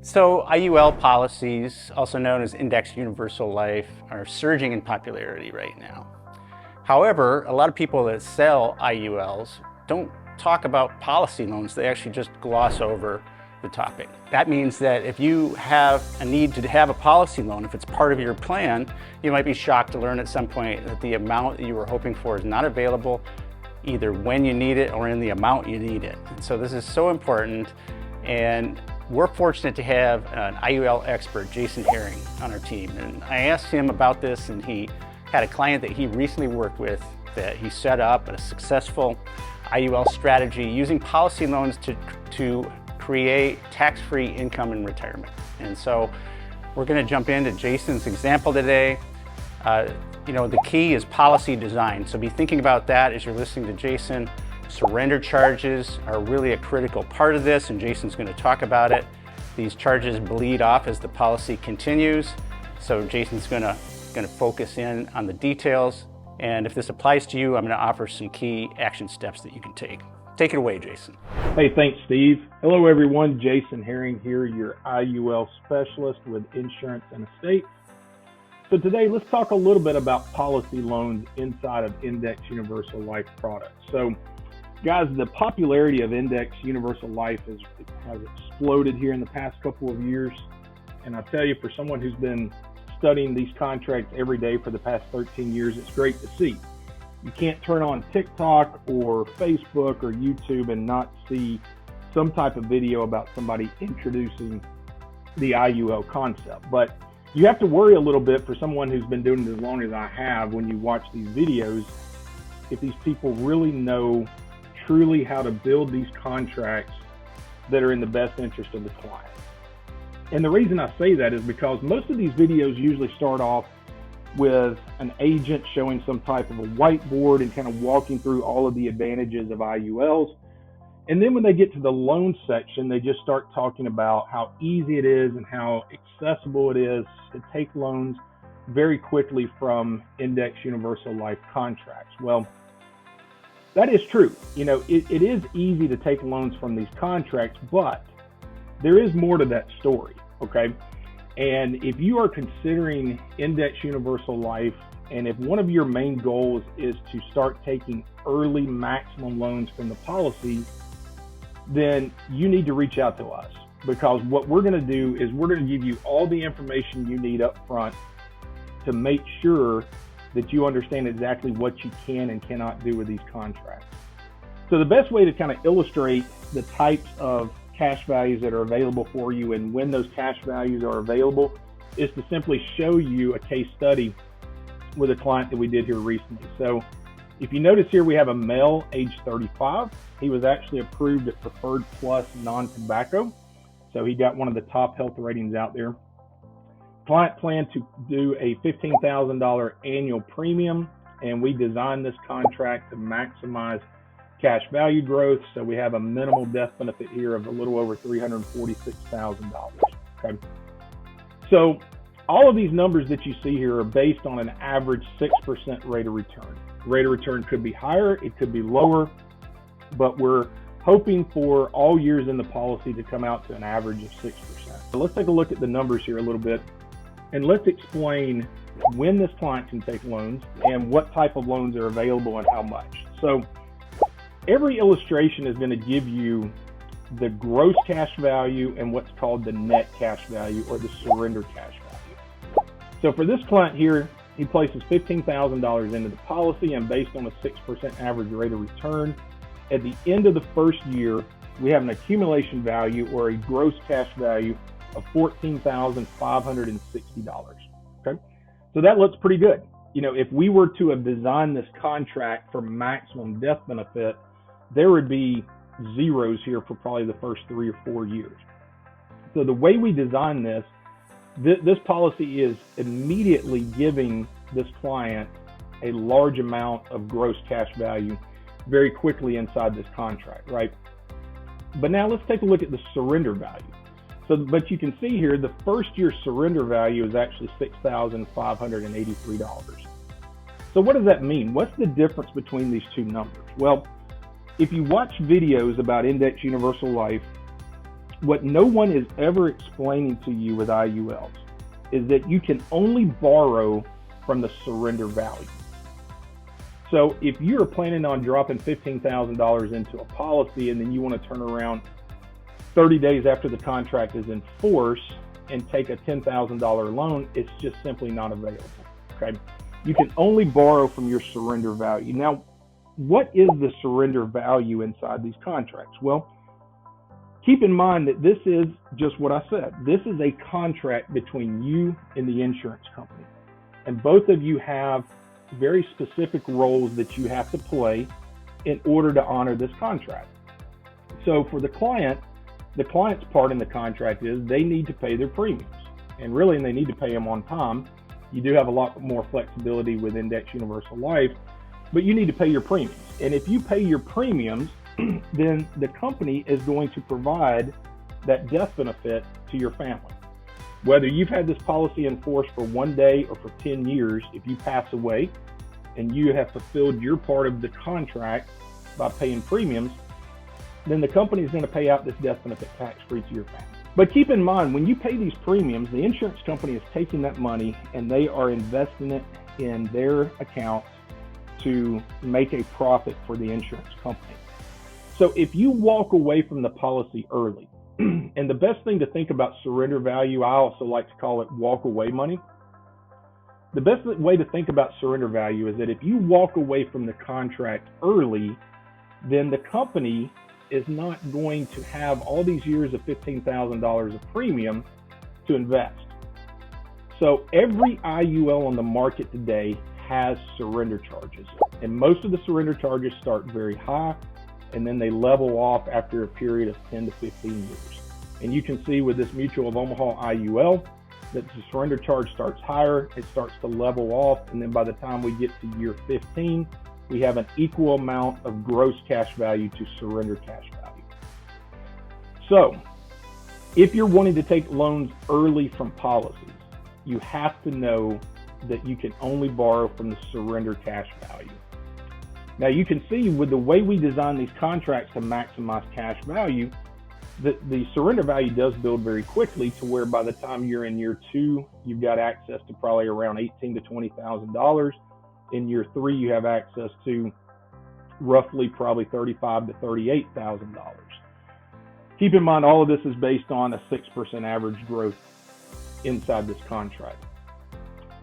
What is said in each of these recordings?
So IUL policies, also known as Indexed Universal Life, are surging in popularity right now. However, a lot of people that sell IULs don't talk about policy loans. They actually just gloss over the topic. That means that if you have a need to have a policy loan, if it's part of your plan, you might be shocked to learn at some point that the amount that you were hoping for is not available either when you need it or in the amount you need it. And so this is so important, and we're fortunate to have an IUL expert, Jason Herring, on our team. And I asked him about this, and he had a client that he recently worked with that he set up a successful IUL strategy using policy loans to create tax-free income in retirement. And so we're going to jump into Jason's example today. The key is policy design. So be thinking about that as you're listening to Jason. Surrender charges are really a critical part of this, and Jason's going to talk about it. These charges bleed off as the policy continues. So Jason's going to focus in on the details. And if this applies to you, I'm going to offer some key action steps that you can take. Take it away, Jason. Hey, thanks, Steve. Hello, everyone. Jason Herring here, your IUL specialist with Insurance and Estates. So today, let's talk a little bit about policy loans inside of Indexed Universal Life products. So, guys, the popularity of Indexed Universal Life has exploded here in the past couple of years. And I tell you, for someone who's been studying these contracts every day for the past 13 years, it's great to see. You can't turn on TikTok or Facebook or YouTube and not see some type of video about somebody introducing the IUL concept. But you have to worry a little bit, for someone who's been doing it as long as I have, when you watch these videos, if these people really know truly how to build these contracts that are in the best interest of the client. And the reason I say that is because most of these videos usually start off with an agent showing some type of a whiteboard and kind of walking through all of the advantages of IULs. And then when they get to the loan section, they just start talking about how easy it is and how accessible it is to take loans very quickly from Indexed Universal Life contracts. Well, that is true. It is easy to take loans from these contracts, but there is more to that story, okay? And if you are considering Indexed Universal Life, and if one of your main goals is to start taking early maximum loans from the policy, then you need to reach out to us, because what we're going to do is we're going to give you all the information you need up front to make sure that you understand exactly what you can and cannot do with these contracts. So the best way to kind of illustrate the types of cash values that are available for you and when those cash values are available is to simply show you a case study with a client that we did here recently. So if you notice here, we have a male age 35. He was actually approved at Preferred Plus non-tobacco. So he got one of the top health ratings out there. Client planned to do a $15,000 annual premium, and we designed this contract to maximize cash value growth. So we have a minimal death benefit here of a little over $346,000. Okay. So all of these numbers that you see here are based on an average 6% rate of return. Rate of return could be higher, it could be lower, but we're hoping for all years in the policy to come out to an average of 6%. So let's take a look at the numbers here a little bit, and let's explain when this client can take loans and what type of loans are available and how much. So every illustration is going to give you the gross cash value and what's called the net cash value, or the surrender cash value. So for this client here, he places $15,000 into the policy, and based on a 6% average rate of return, at the end of the first year, we have an accumulation value, or a gross cash value, of $14,560. Okay, so that looks pretty good. If we were to have designed this contract for maximum death benefit, there would be zeros here for probably the first 3 or 4 years. So the way we design this policy is immediately giving this client a large amount of gross cash value very quickly inside this contract, right? But now let's take a look at the surrender value. But you can see here, the first year surrender value is actually $6,583. So what does that mean? What's the difference between these two numbers? Well, if you watch videos about Indexed Universal Life, what no one is ever explaining to you with IULs is that you can only borrow from the surrender value. So if you're planning on dropping $15,000 into a policy and then you want to turn around 30 days after the contract is in force and take a $10,000 loan, it's just simply not available. Okay, you can only borrow from your surrender value. Now, what is the surrender value inside these contracts? Well, keep in mind that this is just what I said. This is a contract between you and the insurance company, and both of you have very specific roles that you have to play in order to honor this contract. So for the client's part in the contract is they need to pay their premiums, and really they need to pay them on time. You do have a lot more flexibility with Index Universal Life, but you need to pay your premiums. And if you pay your premiums, then the company is going to provide that death benefit to your family. Whether you've had this policy in force for 1 day or for 10 years, if you pass away and you have fulfilled your part of the contract by paying premiums, then the company is going to pay out this death benefit tax-free to your family. But keep in mind, when you pay these premiums, the insurance company is taking that money and they are investing it in their accounts to make a profit for the insurance company. So if you walk away from the policy early, and the best thing to think about surrender value, I also like to call it walk away money. The best way to think about surrender value is that if you walk away from the contract early, then the company is not going to have all these years of $15,000 of premium to invest. So every IUL on the market today has surrender charges, and most of the surrender charges start very high and then they level off after a period of 10 to 15 years. And you can see with this Mutual of Omaha IUL that the surrender charge starts higher, it starts to level off, and then by the time we get to year 15, we have an equal amount of gross cash value to surrender cash value. So if you're wanting to take loans early from policies, you have to know that you can only borrow from the surrender cash value. Now you can see with the way we design these contracts to maximize cash value, that the surrender value does build very quickly to where by the time you're in year 2, you've got access to probably around $18,000 to $20,000. In year 3, you have access to roughly probably $35,000 to $38,000. Keep in mind, all of this is based on a 6% average growth inside this contract.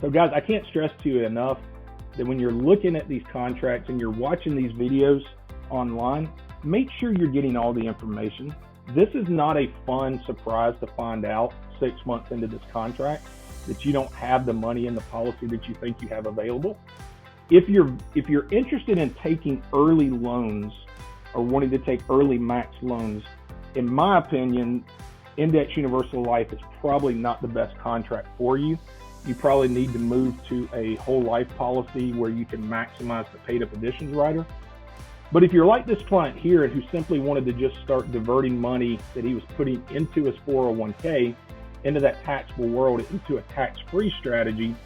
So guys, I can't stress to you enough that when you're looking at these contracts and you're watching these videos online, make sure you're getting all the information. This is not a fun surprise to find out 6 months into this contract that you don't have the money in the policy that you think you have available. If you're interested in taking early loans or wanting to take early max loans, in my opinion, Index Universal Life is probably not the best contract for you. You probably need to move to a whole life policy where you can maximize the paid up additions rider. But if you're like this client here who simply wanted to just start diverting money that he was putting into his 401k into that taxable world, into a tax-free strategy,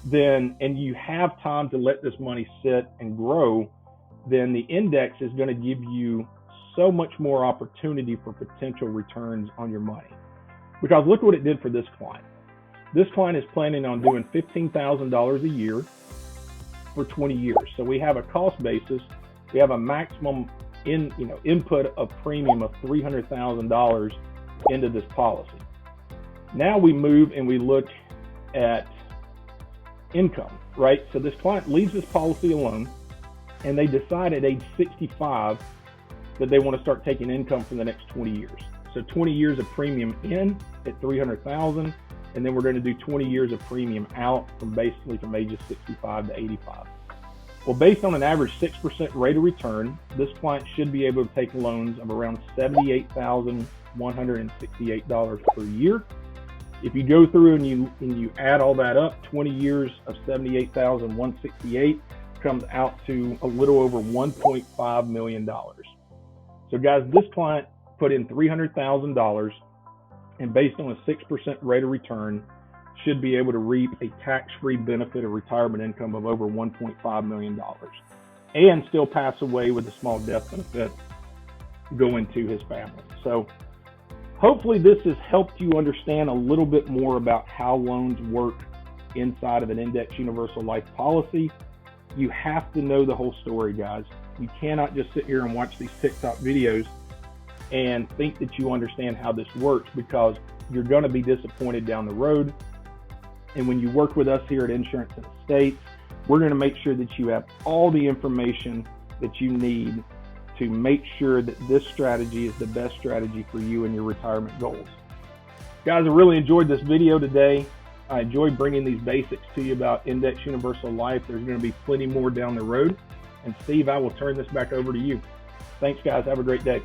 then, and you have time to let this money sit and grow, then the index is going to give you so much more opportunity for potential returns on your money. Because look what it did for this client. This client is planning on doing $15,000 a year for 20 years. So we have a cost basis, we have a maximum input of premium of $300,000 into this policy. Now we move and we look at income, right? So this client leaves this policy alone and they decide at age 65 that they want to start taking income for the next 20 years. So 20 years of premium in at $300,000, and then we're going to do 20 years of premium out from ages 65 to 85. Well, based on an average 6% rate of return, this client should be able to take loans of around $78,168 per year. If you go through and you add all that up, 20 years of $78,168 comes out to a little over $1.5 million. So guys, this client put in $300,000 and based on a 6% rate of return, should be able to reap a tax-free benefit of retirement income of over $1.5 million and still pass away with a small death benefit going to his family. So Hopefully this has helped you understand a little bit more about how loans work inside of an index universal life policy. You have to know the whole story, guys. You cannot just sit here and watch these TikTok videos and think that you understand how this works, because you're going to be disappointed down the road. And when you work with us here at Insurance and Estates, we're going to make sure that you have all the information that you need to make sure that this strategy is the best strategy for you and your retirement goals. Guys, I really enjoyed this video today. I enjoyed bringing these basics to you about Index Universal Life. There's going to be plenty more down the road. And Steve, I will turn this back over to you. Thanks, guys. Have a great day.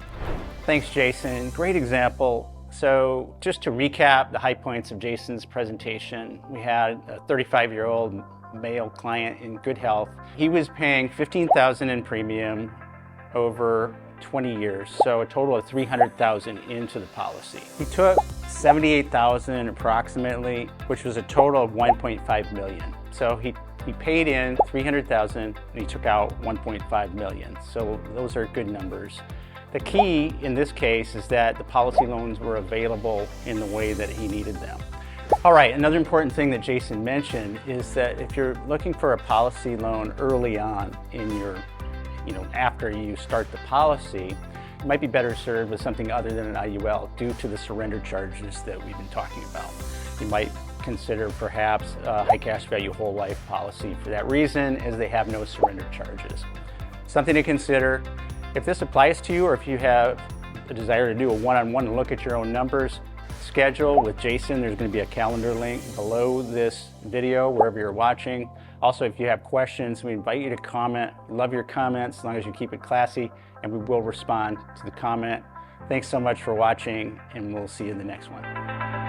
Thanks, Jason. Great example. So just to recap the high points of Jason's presentation, we had a 35-year-old male client in good health. He was paying $15,000 in premium over 20 years, so a total of $300,000 into the policy. He took $78,000 approximately, which was a total of $1.5 million. So he paid in $300,000 and he took out $1.5 million. So those are good numbers. The key in this case is that the policy loans were available in the way that he needed them. All right, another important thing that Jason mentioned is that if you're looking for a policy loan early on in your, after you start the policy, it might be better served with something other than an IUL due to the surrender charges that we've been talking about. You might consider perhaps a high cash value whole life policy for that reason, as they have no surrender charges. Something to consider. If this applies to you, or if you have a desire to do a one-on-one and look at your own numbers, schedule with Jason. There's going to be a calendar link below this video, wherever you're watching. Also, if you have questions, we invite you to comment. We love your comments, as long as you keep it classy, and we will respond to the comment. Thanks so much for watching, and we'll see you in the next one.